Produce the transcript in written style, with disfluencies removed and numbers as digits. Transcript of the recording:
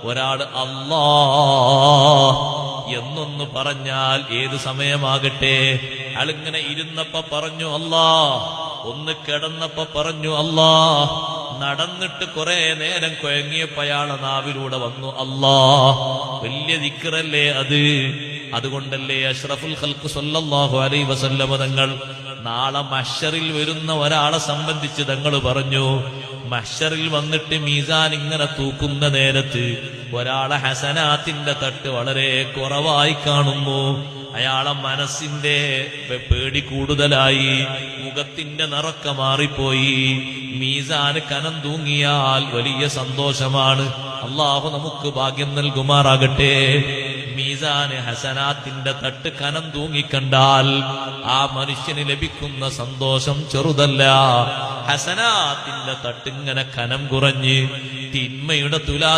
ഒരാള് അല്ലാ എന്നൊന്ന് പറഞ്ഞാൽ ഏത് സമയമാകട്ടെ, അയാളിങ്ങനെ ഇരുന്നപ്പോ പറഞ്ഞു അല്ലാ, ഒന്ന് കിടന്നപ്പോ പറഞ്ഞു അല്ലാ, നടന്നിട്ട് കുറെ നേരം കുഴങ്ങിയപ്പോ അയാളെ നാവിലൂടെ വന്നു അല്ലാ. വലിയ ദിക്റല്ലേ അത്. അതുകൊണ്ടല്ലേ അഷ്റഫുൽ ഖൽഖ് സ്വല്ലല്ലാഹു അലൈഹി വസല്ലമ തങ്ങൾ നാളെ മഹ്ശറിൽ വരുന്ന ഒരാളെ സംബന്ധിച്ച് തങ്ങൾ പറഞ്ഞു, മഹ്ശറിൽ വന്നിട്ട് മീസാൻ ഇങ്ങനെ തൂക്കുന്ന നേരത്ത് ഒരാളെ ഹസനാത്തിന്റെ തട്ട് വളരെ കുറവായി കാണുന്നു. അയാളെ മനസ്സിന്റെ പേടി കൂടുതലായി, മുഖത്തിന്റെ നിറക്ക മാറിപ്പോയി. മീസാന് കനം തൂങ്ങിയാൽ വലിയ സന്തോഷമാണ്. അള്ളാഹു നമുക്ക് ഭാഗ്യം നൽകുമാറാകട്ടെ. മീസാന് ഹസനാത്തിന്റെ തട്ട് കനം തൂങ്ങിക്കണ്ടാൽ ആ മനുഷ്യന് ലഭിക്കുന്ന സന്തോഷം ചെറുതല്ല. ഹസനാത്തിന്റെ തട്ടിങ്ങനെ കനം കുറഞ്ഞ് തിന്മയുടെ തുലാ